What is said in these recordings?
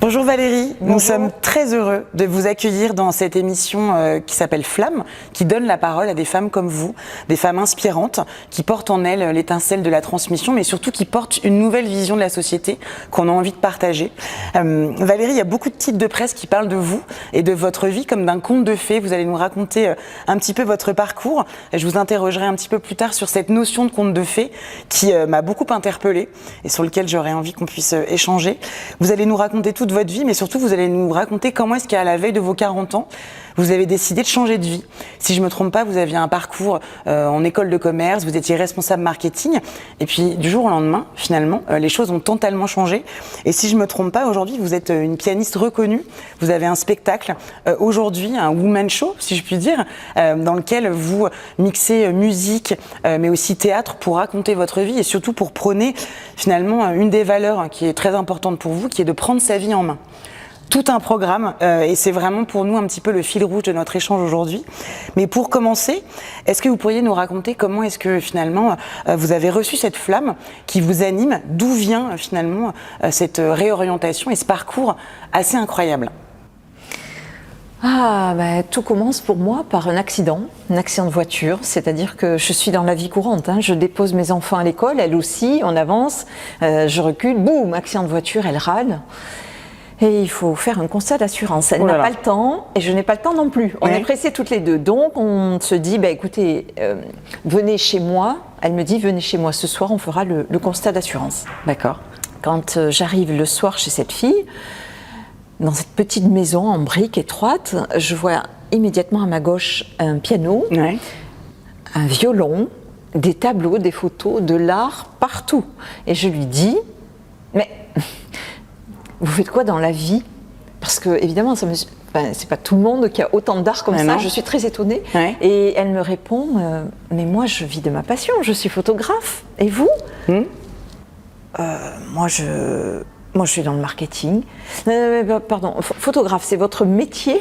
Bonjour Valérie, nous Bonjour. sommes très heureux de vous accueillir dans cette émission qui s'appelle Flamme, qui donne la parole à des femmes comme vous, des femmes inspirantes, qui portent en elles l'étincelle de la transmission, mais surtout qui portent une nouvelle vision de la société qu'on a envie de partager. Valérie, il y a beaucoup de titres de presse qui parlent de vous et de votre vie comme d'un conte de fées. Vous allez nous raconter un petit peu votre parcours. Je vous interrogerai un petit peu plus tard sur cette notion de conte de fées qui m'a beaucoup interpellée et sur lequel j'aurais envie qu'on puisse échanger. Vous allez nous raconter toute votre vie, mais surtout vous allez nous raconter comment est-ce qu'à la veille de vos 40 ans, vous avez décidé de changer de vie. Si je me trompe pas, vous aviez un parcours en école de commerce, vous étiez responsable marketing, et puis du jour au lendemain, finalement, les choses ont totalement changé. Et si je me trompe pas, aujourd'hui, vous êtes une pianiste reconnue, vous avez un spectacle, aujourd'hui, un woman show, si je puis dire, dans lequel vous mixez musique, mais aussi théâtre pour raconter votre vie et surtout pour prôner finalement une des valeurs qui est très importante pour vous, qui est de prendre sa vie en main. Tout un programme et c'est vraiment pour nous un petit peu le fil rouge de notre échange aujourd'hui. Mais pour commencer, est-ce que vous pourriez nous raconter comment est-ce que finalement vous avez reçu cette flamme qui vous anime, d'où vient finalement cette réorientation et ce parcours assez incroyable? Tout commence pour moi par un accident de voiture, c'est-à-dire que je suis dans la vie courante, je dépose mes enfants à l'école, elle aussi, on avance, je recule, boum, accident de voiture, elle râle. Et il faut faire un constat d'assurance. Elle n'a pas le temps et je n'ai pas le temps non plus. On est pressés toutes les deux. Donc on se dit, écoutez, venez chez moi. Elle me dit, venez chez moi ce soir, on fera le constat d'assurance. D'accord. Quand j'arrive le soir chez cette fille, dans cette petite maison en briques étroite, je vois immédiatement à ma gauche un piano, un violon, des tableaux, des photos, de l'art partout. Et je lui dis, mais vous faites quoi dans la vie? Parce que évidemment, c'est pas tout le monde qui a autant d'art comme ça. Non. Je suis très étonnée. Et elle me répond, mais moi je vis de ma passion, je suis photographe. Et vous? Moi je suis dans le marketing. Pardon, photographe, c'est votre métier?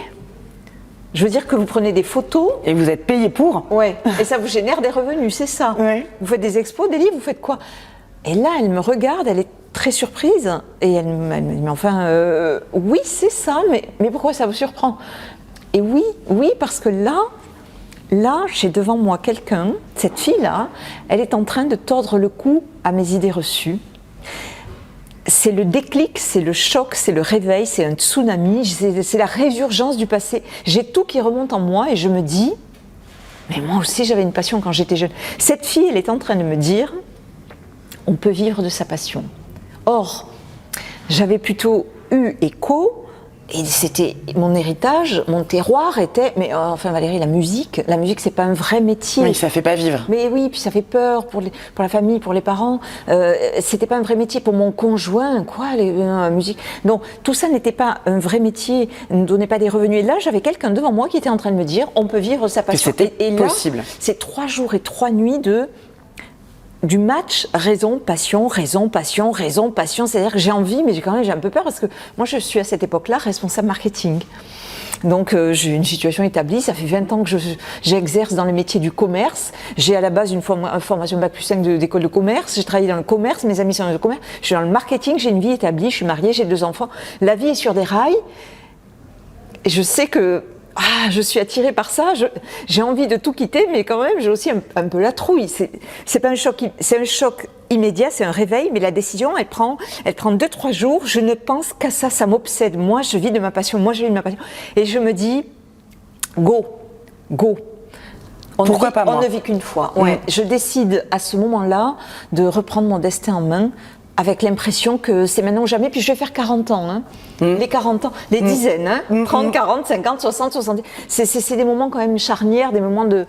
Je veux dire que vous prenez des photos. Et vous êtes payé pour? Ouais. Et ça vous génère des revenus, c'est ça? Vous faites des expos, des livres, vous faites quoi? Et là, elle me regarde, elle est très surprise. Et elle me dit, mais enfin, oui, c'est ça, mais pourquoi ça vous surprend? Et oui, parce que là, j'ai devant moi quelqu'un, cette fille-là, elle est en train de tordre le cou à mes idées reçues. C'est le déclic, c'est le choc, c'est le réveil, c'est un tsunami, c'est la résurgence du passé. J'ai tout qui remonte en moi et je me dis, mais moi aussi j'avais une passion quand j'étais jeune. Cette fille, elle est en train de me dire, on peut vivre de sa passion. Or, j'avais plutôt eu écho, et c'était mon héritage, mon terroir était, mais enfin Valérie, la musique c'est pas un vrai métier. Oui, ça fait pas vivre. Mais oui, puis ça fait peur pour la famille, pour les parents. C'était pas un vrai métier pour mon conjoint, la musique. Donc tout ça n'était pas un vrai métier, ne donnait pas des revenus. Et là, j'avais quelqu'un devant moi qui était en train de me dire, on peut vivre sa passion. Que c'était possible. C'est 3 jours et 3 nuits du match raison, passion, c'est-à-dire que j'ai envie, mais j'ai un peu peur parce que moi je suis à cette époque-là responsable marketing. Donc j'ai une situation établie, ça fait 20 ans que j'exerce dans le métier du commerce. J'ai à la base une formation Bac plus 5 d'école de commerce, j'ai travaillé dans le commerce, mes amis sont dans le commerce, je suis dans le marketing, j'ai une vie établie, je suis mariée, j'ai 2 enfants. La vie est sur des rails et je sais que je suis attirée par ça, j'ai envie de tout quitter, mais quand même j'ai aussi un peu la trouille. C'est pas un choc, c'est un choc immédiat, c'est un réveil, mais la décision elle prend 2-3 jours. Je ne pense qu'à ça, ça m'obsède. Moi je vis de ma passion, et je me dis go. Pourquoi pas moi? On ne vit qu'une fois. Je décide à ce moment-là de reprendre mon destin en main, avec l'impression que c'est maintenant ou jamais, puis je vais faire 40 ans. Les 40 ans, des dizaines, 30, 40, 50, 60, 70. C'est des moments quand même charnières, des moments de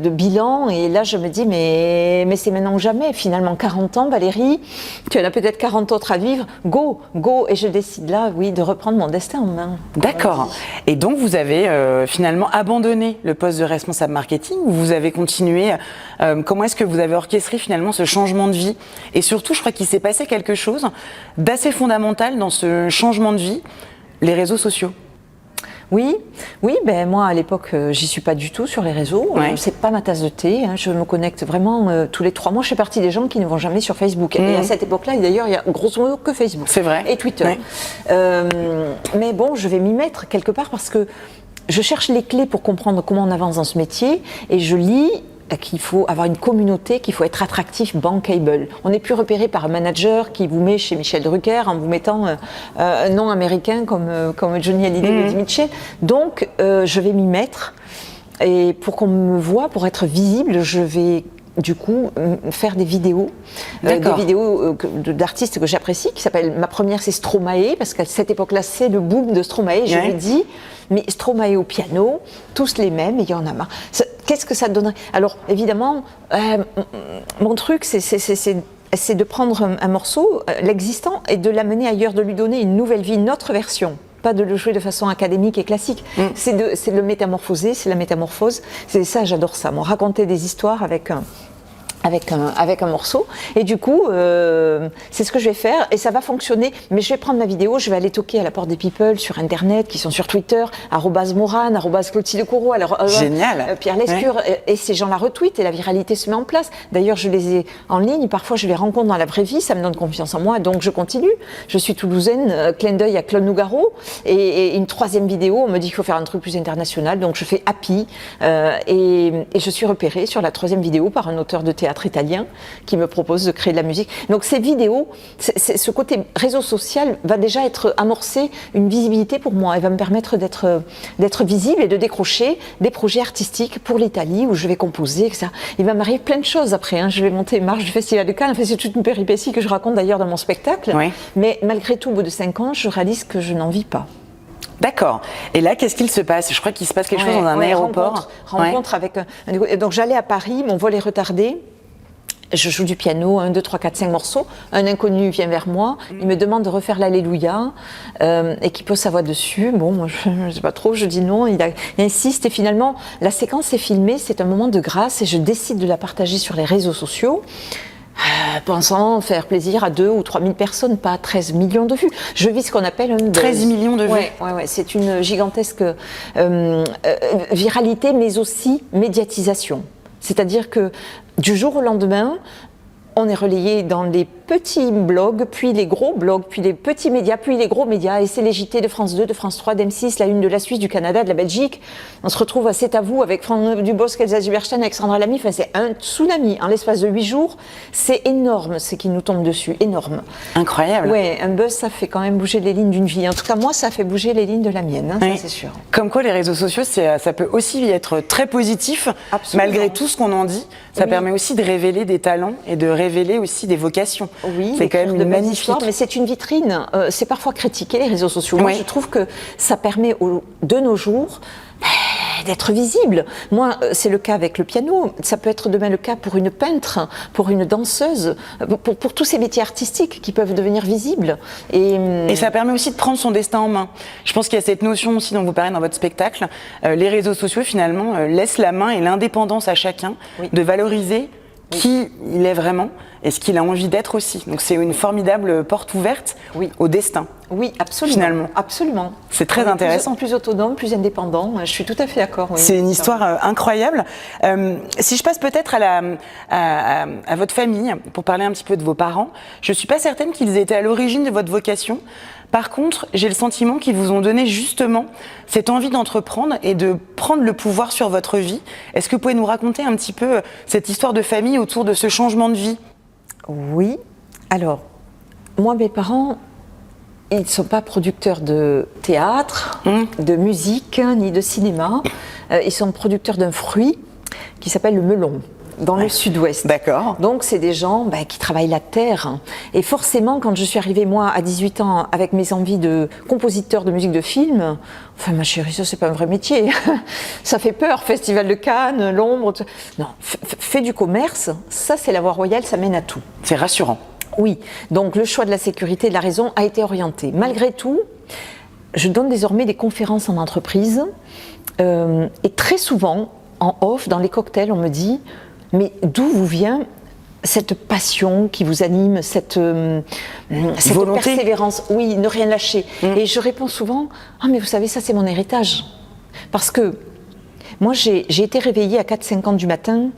bilan. Et là, je me dis, mais c'est maintenant ou jamais. Finalement, 40 ans, Valérie, tu en as peut-être 40 autres à vivre. Go. Et je décide là, de reprendre mon destin en main. D'accord. Et donc, vous avez finalement abandonné le poste de responsable marketing ou vous avez continué comment est-ce que vous avez orchestré finalement ce changement de vie? Et surtout, je crois qu'il s'est passé quelque chose d'assez fondamental dans ce changement de vie, les réseaux sociaux. Oui, ben moi à l'époque j'y suis pas du tout sur les réseaux, c'est pas ma tasse de thé, je me connecte vraiment tous les 3 mois, je fais partie des gens qui ne vont jamais sur Facebook. Et à cette époque-là, d'ailleurs, il y a grosso modo que Facebook. C'est vrai. Et Twitter. Mais bon, je vais m'y mettre quelque part parce que je cherche les clés pour comprendre comment on avance dans ce métier et je lis qu'il faut avoir une communauté, qu'il faut être attractif, bankable. On n'est plus repéré par un manager qui vous met chez Michel Drucker en vous mettant un nom américain comme Johnny Hallyday ou Eddie Mitchell. Donc, je vais m'y mettre. Et pour qu'on me voie, pour être visible, je vais du coup faire des vidéos d'artistes que j'apprécie, qui s'appellent, ma première c'est Stromae, parce qu'à cette époque-là c'est le boom de Stromae, je lui dis, mais Stromae au piano, tous les mêmes, et il y en a marre. Qu'est-ce que ça donnerait? Alors évidemment, mon truc c'est de prendre un morceau, l'existant, et de l'amener ailleurs, de lui donner une nouvelle vie, une autre version. Pas de le jouer de façon académique et classique, c'est de le métamorphoser, c'est la métamorphose, c'est ça, j'adore ça, moi, raconter des histoires avec un morceau, et du coup c'est ce que je vais faire et ça va fonctionner, mais je vais prendre ma vidéo, je vais aller toquer à la porte des people sur internet qui sont sur Twitter, @Morane, @Clotilde Corot, génial, Pierre Lescure, et ces gens la retweetent et la viralité se met en place. D'ailleurs je les ai en ligne, parfois je les rencontre dans la vraie vie, ça me donne confiance en moi, donc je continue. Je suis toulousaine, clin d'œil à Claude Nougaro, et une 3e vidéo, on me dit qu'il faut faire un truc plus international, donc je fais Happy, et je suis repérée sur la 3e vidéo par un auteur de théâtre italien qui me propose de créer de la musique. Donc ces vidéos, ce côté réseau social va déjà être amorcé, une visibilité pour moi, et va me permettre d'être visible et de décrocher des projets artistiques pour l'Italie où je vais composer, etc. Il va m'arriver plein de choses après, je vais monter marche du Festival de Cannes, c'est toute une péripétie que je raconte d'ailleurs dans mon spectacle, mais malgré tout, au bout de 5 ans, je réalise que je n'en vis pas. D'accord. Et là, qu'est-ce qu'il se passe? Je crois qu'il se passe quelque chose dans un aéroport. Rencontre avec donc j'allais à Paris, mon vol est retardé. Je joue du piano, 1, 2, 3, 4, 5 morceaux. Un inconnu vient vers moi, il me demande de refaire l'Alléluia et qu'il pose sa voix dessus. Bon, moi, je ne sais pas trop, je dis non. Il insiste et finalement, la séquence est filmée, c'est un moment de grâce et je décide de la partager sur les réseaux sociaux. Pensant faire plaisir à 2 ou 3 000 personnes, pas 13 millions de vues. Je vis ce qu'on appelle un buzz. 13 millions de vues. Ouais, c'est une gigantesque viralité, mais aussi médiatisation. C'est-à-dire que du jour au lendemain, on est relayé dans les petits blogs, puis les gros blogs, puis les petits médias, puis les gros médias. Et c'est les JT de France 2, de France 3, d'M6, la une de la Suisse, du Canada, de la Belgique. On se retrouve à C'est à vous avec Franck Dubosc, Elsa Zuberstein, Alexandra Lamy. Enfin, c'est un tsunami en l'espace de 8 jours. C'est énorme ce qui nous tombe dessus, énorme. Incroyable. Ouais, un buzz, ça fait quand même bouger les lignes d'une vie. En tout cas, moi, ça fait bouger les lignes de la mienne, ça c'est sûr. Comme quoi, les réseaux sociaux, ça peut aussi être très positif. Absolument. Malgré tout ce qu'on en dit. Ça permet aussi de révéler des talents et de révéler aussi des vocations. Oui, c'est quand même une magnifique histoire, mais c'est une vitrine. C'est parfois critiqué, les réseaux sociaux. Moi, je trouve que ça permet de nos jours d'être visible. Moi, c'est le cas avec le piano. Ça peut être demain le cas pour une peintre, pour une danseuse, pour tous ces métiers artistiques qui peuvent devenir visibles. Et ça permet aussi de prendre son destin en main. Je pense qu'il y a cette notion aussi dont vous parlez dans votre spectacle. Les réseaux sociaux, finalement, laissent la main et l'indépendance à chacun de valoriser qui il est vraiment et ce qu'il a envie d'être aussi. Donc c'est une formidable porte ouverte au destin. Oui, absolument. Finalement. Absolument. C'est très intéressant. Plus autonome, plus indépendant. Je suis tout à fait d'accord. Oui, c'est une histoire incroyable. Si je passe peut-être à votre famille, pour parler un petit peu de vos parents, je ne suis pas certaine qu'ils étaient à l'origine de votre vocation. Par contre, j'ai le sentiment qu'ils vous ont donné justement cette envie d'entreprendre et de prendre le pouvoir sur votre vie. Est-ce que vous pouvez nous raconter un petit peu cette histoire de famille autour de ce changement de vie? Oui. Alors, moi, mes parents, ils ne sont pas producteurs de théâtre, de musique, ni de cinéma. Ils sont producteurs d'un fruit qui s'appelle le melon, dans le sud-ouest. D'accord. Donc, c'est des gens qui travaillent la terre. Et forcément, quand je suis arrivée, moi, à 18 ans, avec mes envies de compositeur de musique de film, enfin, ma chérie, ça, c'est pas un vrai métier. Ça fait peur, Festival de Cannes, l'ombre. Non, fais du commerce, ça, c'est la voie royale, ça mène à tout. C'est rassurant. Oui, donc le choix de la sécurité et de la raison a été orienté. Malgré tout, je donne désormais des conférences en entreprise et très souvent, en off, dans les cocktails, on me dit « Mais d'où vous vient cette passion qui vous anime, cette persévérance, oui, ne rien lâcher. Et je réponds souvent, mais vous savez, ça c'est mon héritage. Parce que moi j'ai été réveillée à 4-5 ans du matin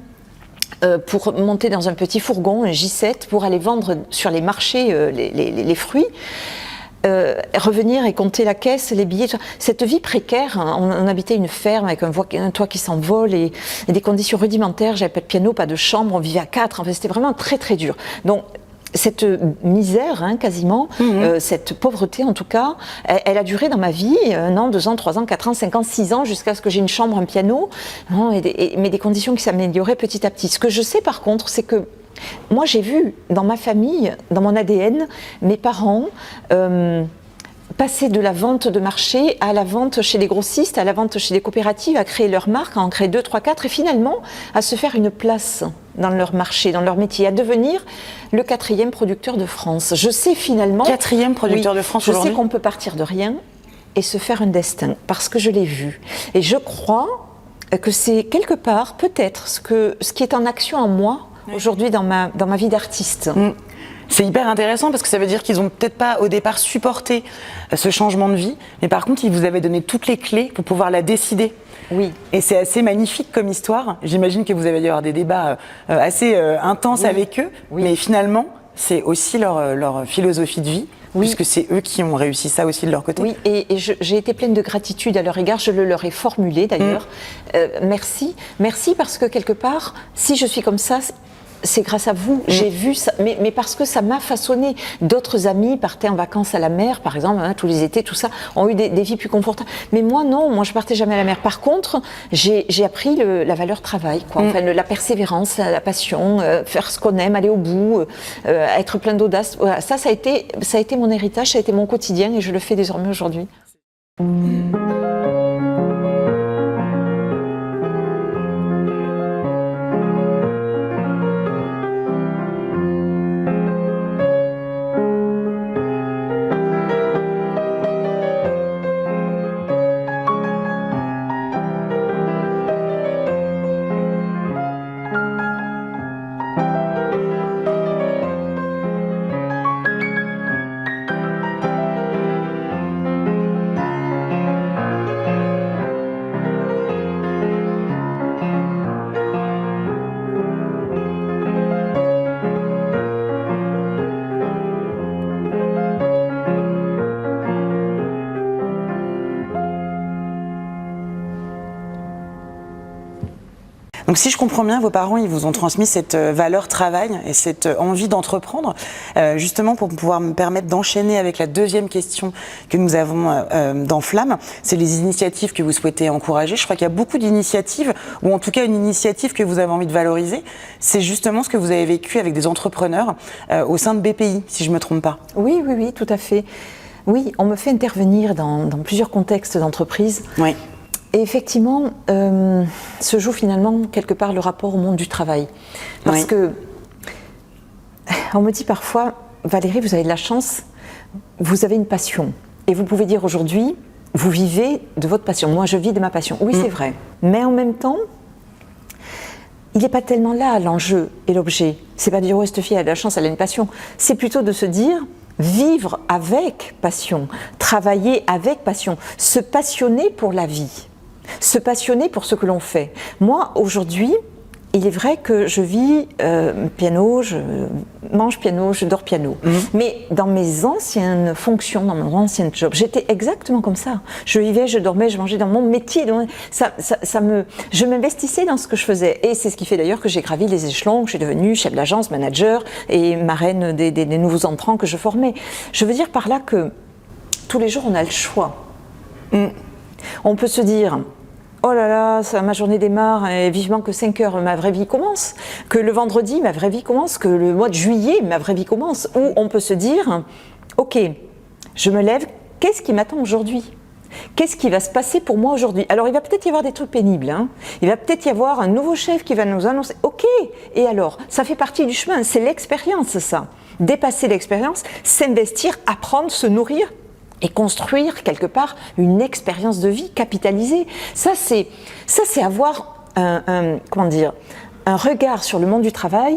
pour monter dans un petit fourgon, un J7, pour aller vendre sur les marchés les fruits. Revenir et compter la caisse, les billets, cette vie précaire, on habitait une ferme avec un toit qui s'envole et des conditions rudimentaires, j'avais pas de piano, pas de chambre, on vivait à 4, enfin c'était vraiment très très dur. Donc cette misère, quasiment, cette pauvreté en tout cas, elle a duré dans ma vie 1 an, 2 ans, 3 ans, 4 ans, 5 ans, 6 ans, jusqu'à ce que j'ai une chambre, un piano, mais des conditions qui s'amélioraient petit à petit. Ce que je sais par contre, c'est que moi, j'ai vu dans ma famille, dans mon ADN, mes parents passer de la vente de marché à la vente chez les grossistes, à la vente chez les coopératives, à créer leur marque, à en créer 2, 3, 4, et finalement à se faire une place dans leur marché, dans leur métier, à devenir le 4e producteur de France. Je sais finalement... 4e producteur de France aujourd'hui. Je sais qu'on peut partir de rien et se faire un destin, parce que je l'ai vu. Et je crois que c'est quelque part, peut-être, ce qui est en action en moi, aujourd'hui dans ma vie d'artiste. C'est hyper intéressant parce que ça veut dire qu'ils n'ont peut-être pas au départ supporté ce changement de vie, mais par contre ils vous avaient donné toutes les clés pour pouvoir la décider. Oui. Et c'est assez magnifique comme histoire. J'imagine que vous avez dû avoir des débats assez intenses avec eux, mais finalement c'est aussi leur philosophie de vie. Puisque c'est eux qui ont réussi ça aussi de leur côté. Oui, et j'ai été pleine de gratitude à leur égard, je le leur ai formulé d'ailleurs. Merci parce que quelque part, si je suis comme ça, c'est grâce à vous, j'ai vu ça, mais parce que ça m'a façonné. D'autres amis partaient en vacances à la mer, par exemple, tous les étés, tout ça, ont eu des vies plus confortables. Mais moi, non, moi je partais jamais à la mer. Par contre, j'ai appris la valeur travail, quoi. Enfin, la persévérance, la passion, faire ce qu'on aime, aller au bout, être plein d'audace. Voilà, ça a été mon héritage, ça a été mon quotidien et je le fais désormais aujourd'hui. Donc si je comprends bien, vos parents, ils vous ont transmis cette valeur travail et cette envie d'entreprendre, justement pour pouvoir me permettre d'enchaîner avec la deuxième question que nous avons dans Flamme, c'est les initiatives que vous souhaitez encourager. Je crois qu'il y a beaucoup d'initiatives, ou en tout cas une initiative que vous avez envie de valoriser, c'est justement ce que vous avez vécu avec des entrepreneurs au sein de BPI, si je ne me trompe pas. Oui, tout à fait. Oui, on me fait intervenir dans plusieurs contextes d'entreprise. Oui. Et effectivement, se joue finalement quelque part le rapport au monde du travail. Parce que, on me dit parfois, Valérie, vous avez de la chance, vous avez une passion. Et vous pouvez dire aujourd'hui, vous vivez de votre passion. Moi, je vis de ma passion. Oui, c'est vrai. Mais en même temps, il n'est pas tellement là l'enjeu et l'objet. C'est pas de dire, ouais, cette fille a de la chance, elle a une passion. C'est plutôt de se dire, vivre avec passion, travailler avec passion, se passionner pour la vie. Se passionner pour ce que l'on fait. Moi, aujourd'hui, il est vrai que je vis piano, je mange piano, je dors piano. Mais dans mes anciennes fonctions, dans mon ancien job, j'étais exactement comme ça. Je vivais, je dormais, je mangeais dans mon métier. Je m'investissais dans ce que je faisais. Et c'est ce qui fait d'ailleurs que j'ai gravi les échelons, que je suis devenue chef d'agence, manager et marraine des nouveaux entrants que je formais. Je veux dire par là que tous les jours, on a le choix. On peut se dire... oh là là, ma journée démarre et vivement que 5 heures, ma vraie vie commence. Que le vendredi, ma vraie vie commence. Que le mois de juillet, ma vraie vie commence. Ou on peut se dire, ok, je me lève, qu'est-ce qui m'attend aujourd'hui ? Qu'est-ce qui va se passer pour moi aujourd'hui ? Alors il va peut-être y avoir des trucs pénibles. Il va peut-être y avoir un nouveau chef qui va nous annoncer, ok, et alors ? Ça fait partie du chemin, c'est l'expérience ça. Dépasser l'expérience, s'investir, apprendre, se nourrir. Et construire quelque part une expérience de vie capitalisée. Ça c'est avoir un regard sur le monde du travail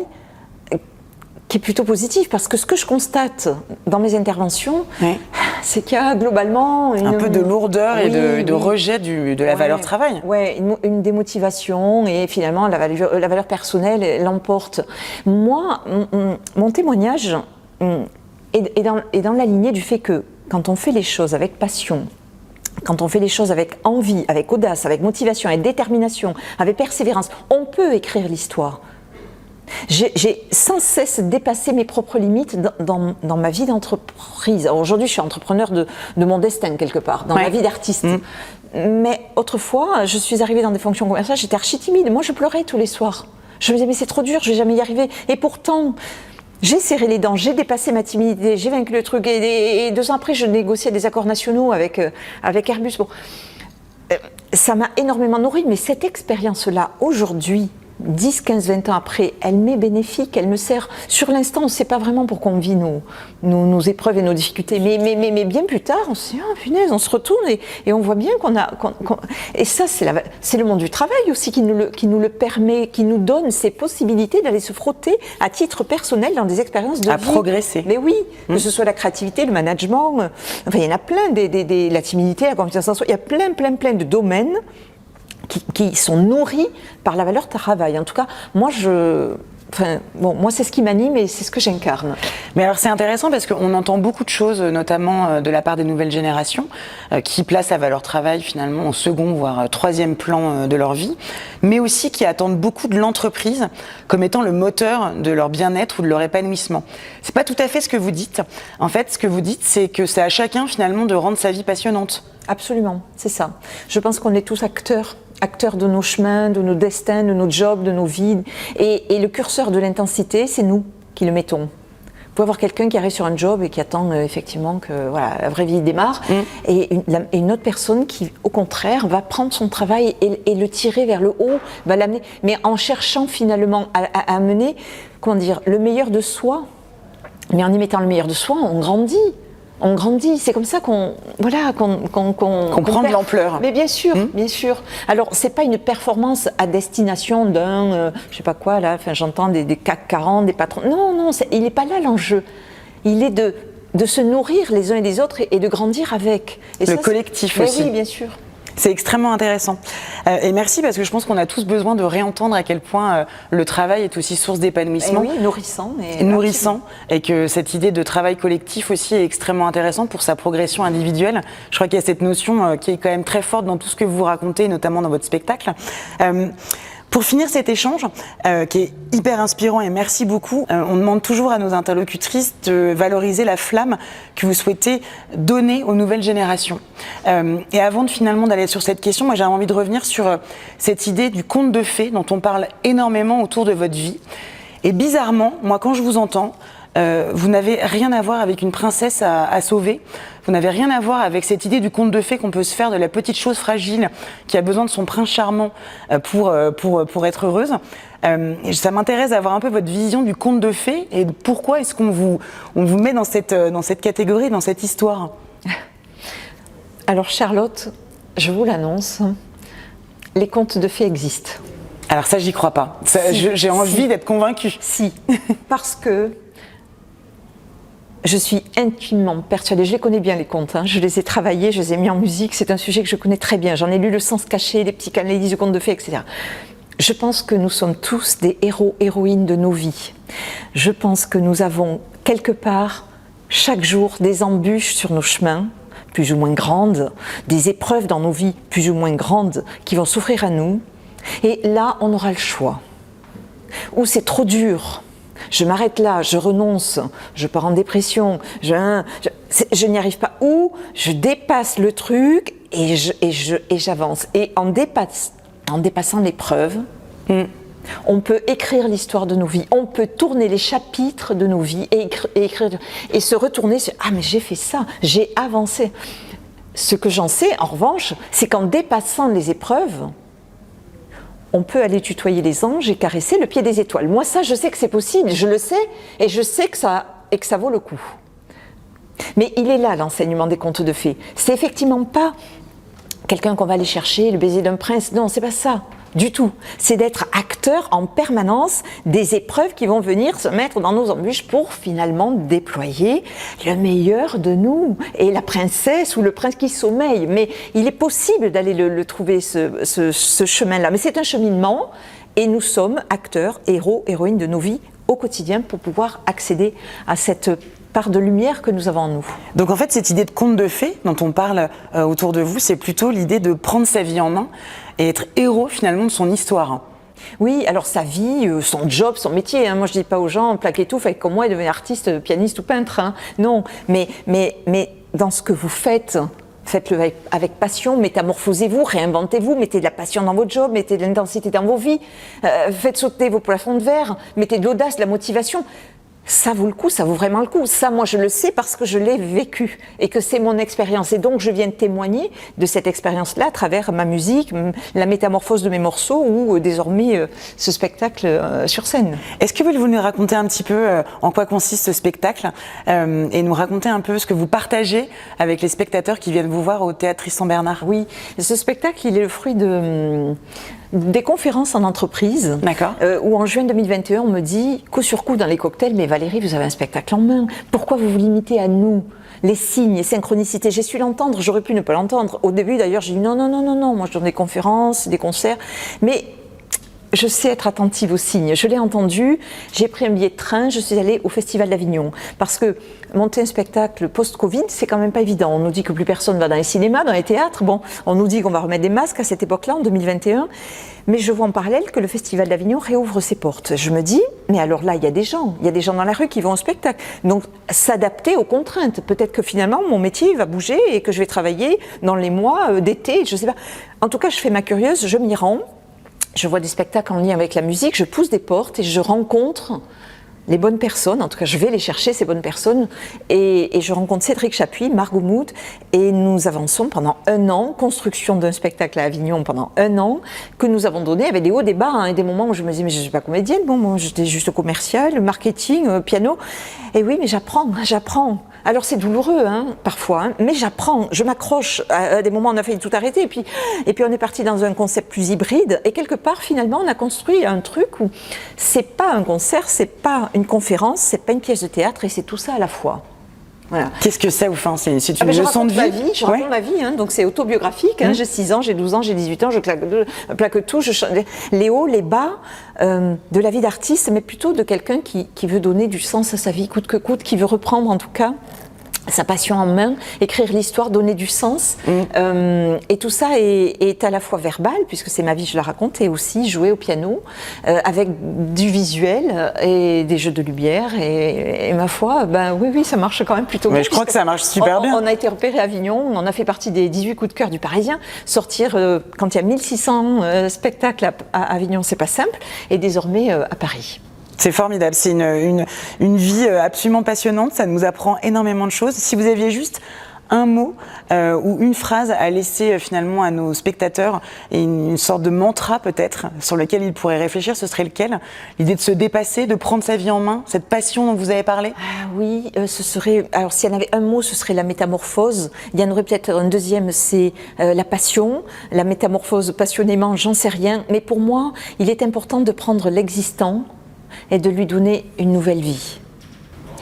qui est plutôt positif, parce que ce que je constate dans mes interventions, oui. c'est qu'il y a globalement un peu de lourdeur et de rejet de la valeur travail. Oui, une démotivation, et finalement la valeur personnelle l'emporte. Moi, mon témoignage est dans la lignée du fait que quand on fait les choses avec passion, quand on fait les choses avec envie, avec audace, avec motivation, avec détermination, avec persévérance, on peut écrire l'histoire. J'ai sans cesse dépassé mes propres limites dans ma vie d'entreprise. Aujourd'hui, je suis entrepreneur de mon destin, quelque part, dans ma vie d'artiste. Mais autrefois, je suis arrivée dans des fonctions commerciales, j'étais archi timide. Moi, je pleurais tous les soirs. Je me disais, mais c'est trop dur, je vais jamais y arriver. Et pourtant, j'ai serré les dents, j'ai dépassé ma timidité, j'ai vaincu le truc. Et 2 ans après, je négociais des accords nationaux avec Airbus. Bon, ça m'a énormément nourri, mais cette expérience-là, aujourd'hui, 10, 15, 20 ans après, elle m'est bénéfique, elle me sert. Sur l'instant, on ne sait pas vraiment pourquoi on vit nos épreuves et nos difficultés. Mais bien plus tard, on se dit, ah punaise, on se retourne et on voit bien et ça, c'est le monde du travail aussi qui nous le permet, qui nous donne ces possibilités d'aller se frotter à titre personnel dans des expériences de vie. À progresser. Mais oui, que ce soit la créativité, le management, enfin, il y en a plein, la timidité, la confiance en soi, il y a plein de domaines qui sont nourris par la valeur travail. En tout cas, moi, c'est ce qui m'anime et c'est ce que j'incarne. Mais alors, c'est intéressant parce qu'on entend beaucoup de choses, notamment de la part des nouvelles générations, qui placent la valeur travail finalement en second, voire troisième plan de leur vie, mais aussi qui attendent beaucoup de l'entreprise comme étant le moteur de leur bien-être ou de leur épanouissement. C'est pas tout à fait ce que vous dites. En fait, ce que vous dites, c'est que c'est à chacun finalement de rendre sa vie passionnante. Absolument, c'est ça. Je pense qu'on est tous acteurs de nos chemins, de nos destins, de nos jobs, de nos vies. Et le curseur de l'intensité, c'est nous qui le mettons. Vous pouvez avoir quelqu'un qui arrive sur un job et qui attend effectivement que la vraie vie démarre, et une autre personne qui, au contraire, va prendre son travail et le tirer vers le haut, va l'amener, mais en cherchant finalement à amener, le meilleur de soi. Mais en y mettant le meilleur de soi, on grandit. On grandit, c'est comme ça qu'on prend de l'ampleur. Mais bien sûr, bien sûr. Alors, c'est pas une performance à destination d'un, je sais pas quoi là. Enfin, j'entends des CAC 40, des patrons. Non, il n'est pas là l'enjeu. Il est de se nourrir les uns et les autres et de grandir avec. Et le collectif aussi. Oui, bien sûr. C'est extrêmement intéressant. Et merci parce que je pense qu'on a tous besoin de réentendre à quel point le travail est aussi source d'épanouissement. Oui, nourrissant. Et que cette idée de travail collectif aussi est extrêmement intéressante pour sa progression individuelle. Je crois qu'il y a cette notion qui est quand même très forte dans tout ce que vous racontez, notamment dans votre spectacle. Pour finir cet échange, qui est hyper inspirant et merci beaucoup, on demande toujours à nos interlocutrices de valoriser la flamme que vous souhaitez donner aux nouvelles générations. Et avant finalement d'aller sur cette question, moi j'avais envie de revenir sur cette idée du conte de fées dont on parle énormément autour de votre vie. Et bizarrement, moi quand je vous entends, vous n'avez rien à voir avec une princesse à sauver. Vous n'avez rien à voir avec cette idée du conte de fées qu'on peut se faire de la petite chose fragile qui a besoin de son prince charmant pour être heureuse. Ça m'intéresse d'avoir un peu votre vision du conte de fées et pourquoi est-ce qu'on vous met dans cette catégorie, dans cette histoire. Alors Charlotte, je vous l'annonce, les contes de fées existent. Alors ça, j'y crois pas. J'ai envie d'être convaincue. Si, parce que je suis intimement persuadée, je les connais bien les contes, je les ai travaillés, je les ai mis en musique, c'est un sujet que je connais très bien, j'en ai lu Le Sens Caché, les petits canalises du conte de fées, etc. Je pense que nous sommes tous des héros, héroïnes de nos vies. Je pense que nous avons quelque part, chaque jour, des embûches sur nos chemins, plus ou moins grandes, des épreuves dans nos vies plus ou moins grandes qui vont s'offrir à nous, et là on aura le choix. Ou c'est trop dur, je m'arrête là, je renonce, je pars en dépression, je n'y arrive pas. Ou je dépasse le truc et j'avance. Et en dépassant l'épreuve, on peut écrire l'histoire de nos vies, on peut tourner les chapitres de nos vies et écrire et se retourner sur « Ah mais j'ai fait ça, j'ai avancé ». Ce que j'en sais, en revanche, c'est qu'en dépassant les épreuves, on peut aller tutoyer les anges et caresser le pied des étoiles. Moi, ça, je sais que c'est possible, je le sais, et je sais que ça vaut le coup. Mais il est là, l'enseignement des contes de fées. C'est effectivement pas quelqu'un qu'on va aller chercher, le baiser d'un prince. Non, c'est pas ça. du tout. C'est d'être acteur en permanence des épreuves qui vont venir se mettre dans nos embûches pour finalement déployer le meilleur de nous. Et la princesse ou le prince qui sommeille. Mais il est possible d'aller le trouver, ce chemin-là. Mais c'est un cheminement et nous sommes acteurs, héros, héroïnes de nos vies au quotidien pour pouvoir accéder à cette part de lumière que nous avons en nous. Donc en fait, cette idée de conte de fées dont on parle autour de vous, c'est plutôt l'idée de prendre sa vie en main et être héros finalement de son histoire. Oui, alors sa vie, son job, son métier. Moi, je dis pas aux gens, plaquez tout, faites comme moi et devenez artiste, pianiste ou peintre. Non, mais dans ce que vous faites, faites-le avec passion, métamorphosez-vous, réinventez-vous, mettez de la passion dans votre job, mettez de l'intensité dans vos vies, faites sauter vos plafonds de verre, mettez de l'audace, de la motivation. Ça vaut le coup, ça vaut vraiment le coup. Ça, moi, je le sais parce que je l'ai vécu et que c'est mon expérience. Et donc, je viens témoigner de cette expérience-là à travers ma musique, la métamorphose de mes morceaux ou désormais ce spectacle sur scène. Est-ce que vous voulez nous raconter un petit peu en quoi consiste ce spectacle et nous raconter un peu ce que vous partagez avec les spectateurs qui viennent vous voir au Théâtre Tristan Bernard? Oui, ce spectacle, il est le fruit des conférences en entreprise, où en juin 2021, on me dit, coup sur coup dans les cocktails, mais Valérie, vous avez un spectacle en main, pourquoi vous vous limitez à nous? Les signes, les synchronicités, j'ai su l'entendre, j'aurais pu ne pas l'entendre. Au début d'ailleurs, j'ai dit non, moi je donne des conférences, des concerts, mais je sais être attentive aux signes. Je l'ai entendu, j'ai pris un billet de train, je suis allée au Festival d'Avignon. Parce que monter un spectacle post-Covid, c'est quand même pas évident. On nous dit que plus personne va dans les cinémas, dans les théâtres. Bon, on nous dit qu'on va remettre des masques à cette époque-là, en 2021. Mais je vois en parallèle que le Festival d'Avignon réouvre ses portes. Je me dis, mais alors là, il y a des gens dans la rue qui vont au spectacle. Donc, s'adapter aux contraintes. Peut-être que finalement, mon métier va bouger et que je vais travailler dans les mois d'été, je sais pas. En tout cas, je fais ma curieuse, je m'y rends. Je vois des spectacles en lien avec la musique, je pousse des portes et je rencontre les bonnes personnes. En tout cas, je vais les chercher, ces bonnes personnes. Et je rencontre Cédric Chapuis, Margot Mood, et nous avançons pendant 1 an, construction d'un spectacle à Avignon pendant 1 an, que nous avons donné avec des hauts, des bas, et des moments où je me disais, mais je ne suis pas comédienne, moi j'étais juste commerciale, marketing, piano. Et oui, mais j'apprends. Alors c'est douloureux, parfois, mais j'apprends, je m'accroche. À des moments, on a failli tout arrêter, et puis on est parti dans un concept plus hybride. Et quelque part, finalement, on a construit un truc où c'est pas un concert, c'est pas une conférence, c'est pas une pièce de théâtre, et c'est tout ça à la fois. Voilà. Qu'est-ce que c'est, enfin, c'est une leçon de vie? Je raconte ma vie, donc c'est autobiographique. J'ai 6 ans, j'ai 12 ans, j'ai 18 ans, je plaque tout, les hauts, les bas de la vie d'artiste, mais plutôt de quelqu'un qui veut donner du sens à sa vie, coûte que coûte, qui veut reprendre en tout cas sa passion en main, écrire l'histoire, donner du sens. Et tout ça est à la fois verbal, puisque c'est ma vie, je la raconte, et aussi jouer au piano, avec du visuel et des jeux de lumière. Et ma foi, oui, ça marche quand même plutôt bien. Mais je crois que ça marche super bien. On a été repéré à Avignon, on en a fait partie des 18 coups de cœur du Parisien. Sortir quand il y a 1600 spectacles à Avignon, c'est pas simple, et désormais à Paris. C'est formidable, c'est une vie absolument passionnante, ça nous apprend énormément de choses. Si vous aviez juste un mot ou une phrase à laisser finalement à nos spectateurs et une sorte de mantra peut-être sur lequel ils pourraient réfléchir, ce serait lequel? L'idée de se dépasser, de prendre sa vie en main, cette passion dont vous avez parlé? Oui, ce serait, alors s'il y en avait un mot, ce serait la métamorphose. Il y en aurait peut-être un deuxième, c'est la passion, la métamorphose passionnément, j'en sais rien. Mais pour moi, il est important de prendre l'existant et de lui donner une nouvelle vie.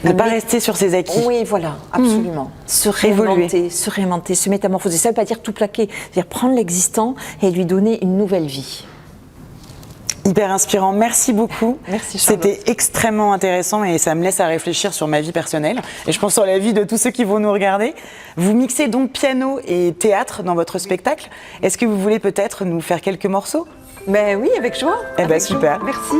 Ne pas rester sur ses acquis. Oui, voilà, absolument. Se réinventer, se métamorphoser. Ça ne veut pas dire tout plaquer, c'est-à-dire prendre l'existant et lui donner une nouvelle vie. Hyper inspirant, merci beaucoup. Merci Charlotte. C'était extrêmement intéressant et ça me laisse à réfléchir sur ma vie personnelle et je pense sur la vie de tous ceux qui vont nous regarder. Vous mixez donc piano et théâtre dans votre spectacle. Est-ce que vous voulez peut-être nous faire quelques morceaux? Oui, avec joie. Super. Merci.